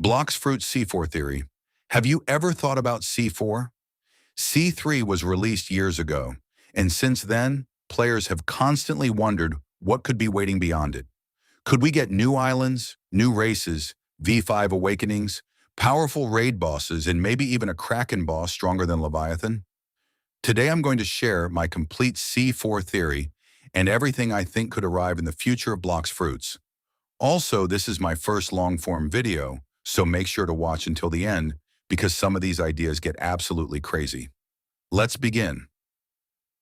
Blox Fruit C4 theory. Have you ever thought about C4? C3 was released years ago, and since then, players have constantly wondered what could be waiting beyond it. Could we get new islands, new races, V5 awakenings, powerful raid bosses, and maybe even a Kraken boss stronger than Leviathan? Today I'm going to share my complete C4 theory and everything I think could arrive in the future of Blox Fruits. Also, this is my first long-form video, so make sure to watch until the end because some of these ideas get absolutely crazy. Let's begin.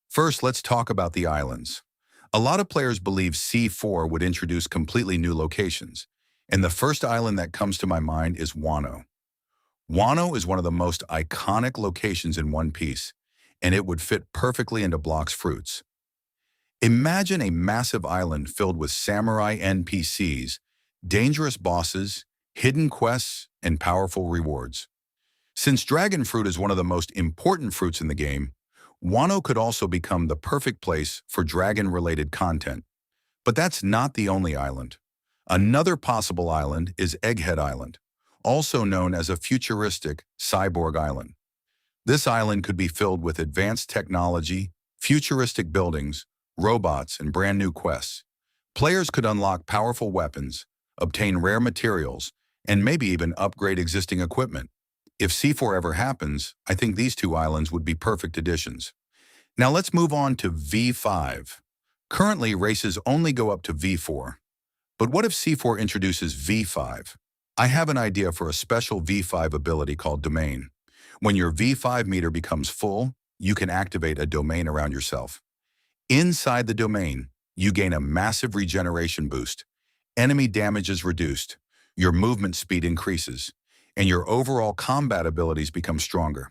First, let's talk about the islands. A lot of players believe C4 would introduce completely new locations, and the first island that comes to my mind is Wano. Wano is one of the most iconic locations in One Piece, and it would fit perfectly into Blox Fruits. Imagine a massive island filled with samurai NPCs, dangerous bosses, hidden quests, and powerful rewards. Since dragon fruit is one of the most important fruits in the game, Wano could also become the perfect place for dragon-related content. But that's not the only island. Another possible island is Egghead Island, also known as a futuristic cyborg island. This island could be filled with advanced technology, futuristic buildings, robots, and brand new quests. Players could unlock powerful weapons, obtain rare materials, and maybe even upgrade existing equipment. If C4 ever happens, I think these two islands would be perfect additions. Now let's move on to V5. Currently, races only go up to V4. But what if C4 introduces V5? I have an idea for a special V5 ability called Domain. When your V5 meter becomes full, you can activate a domain around yourself. Inside the domain, you gain a massive regeneration boost. Enemy damage is reduced, your movement speed increases, and your overall combat abilities become stronger.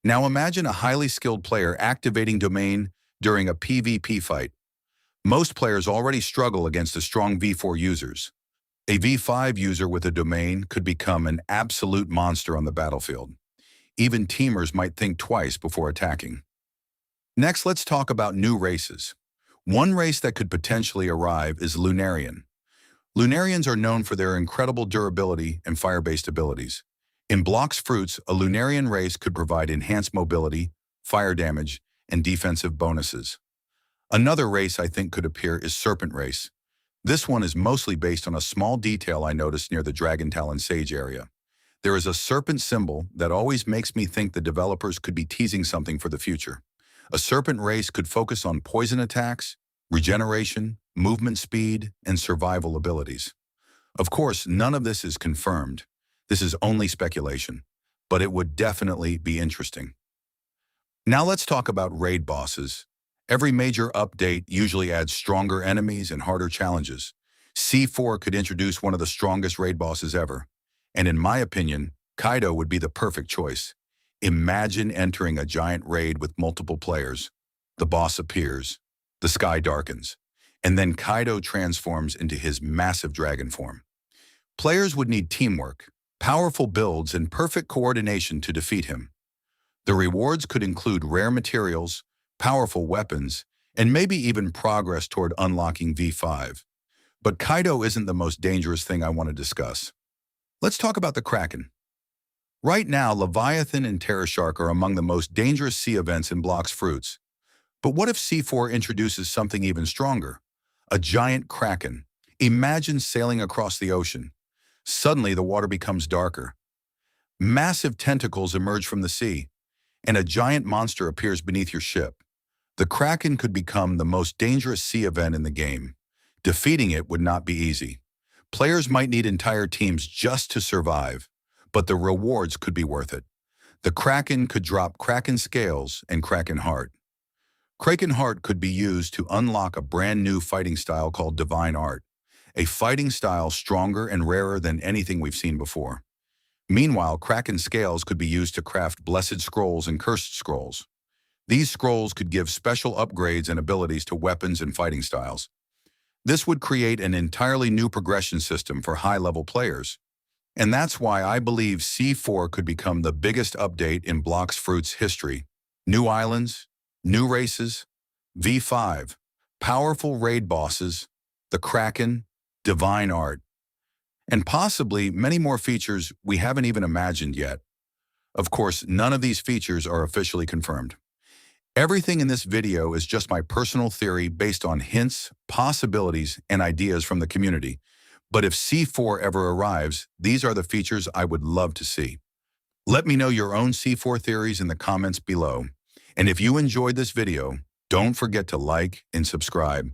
Now imagine a highly skilled player activating Domain during a PvP fight. Most players already struggle against the strong V4 users. A V5 user with a Domain could become an absolute monster on the battlefield. Even teamers might think twice before attacking. Next, let's talk about new races. One race that could potentially arrive is Lunarian. Lunarians are known for their incredible durability and fire-based abilities. In Blox Fruits, a Lunarian race could provide enhanced mobility, fire damage, and defensive bonuses. Another race I think could appear is Serpent Race. This one is mostly based on a small detail I noticed near the Dragon Talon Sage area. There is a serpent symbol that always makes me think the developers could be teasing something for the future. A serpent race could focus on poison attacks, regeneration, movement speed, and survival abilities. Of course, none of this is confirmed. This is only speculation, but it would definitely be interesting. Now let's talk about raid bosses. Every major update usually adds stronger enemies and harder challenges. C4 could introduce one of the strongest raid bosses ever. And in my opinion, Kaido would be the perfect choice. Imagine entering a giant raid with multiple players. The boss appears, the sky darkens, and then Kaido transforms into his massive dragon form. Players would need teamwork, powerful builds, and perfect coordination to defeat him. The rewards could include rare materials, powerful weapons, and maybe even progress toward unlocking V5. But Kaido isn't the most dangerous thing I want to discuss. Let's talk about the Kraken. Right now, Leviathan and Terror Shark are among the most dangerous sea events in Blox Fruits. But what if C4 introduces something even stronger? A giant Kraken. Imagine sailing across the ocean. Suddenly, the water becomes darker. Massive tentacles emerge from the sea, and a giant monster appears beneath your ship. The Kraken could become the most dangerous sea event in the game. Defeating it would not be easy. Players might need entire teams just to survive, but the rewards could be worth it. The Kraken could drop Kraken Scales and Kraken Heart. Kraken Heart could be used to unlock a brand new fighting style called Divine Art, a fighting style stronger and rarer than anything we've seen before. Meanwhile, Kraken Scales could be used to craft Blessed Scrolls and Cursed Scrolls. These scrolls could give special upgrades and abilities to weapons and fighting styles. This would create an entirely new progression system for high-level players. And that's why I believe C4 could become the biggest update in Blox Fruits history. New islands, new races, V5, powerful raid bosses, the Kraken, Divine Art. and possibly many more features we haven't even imagined yet. Of course, none of these features are officially confirmed. Everything in this video is just my personal theory based on hints, possibilities, and ideas from the community. But if C4 ever arrives, these are the features I would love to see. Let me know your own C4 theories in the comments below. And if you enjoyed this video, don't forget to like and subscribe.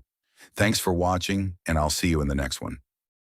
Thanks for watching, and I'll see you in the next one.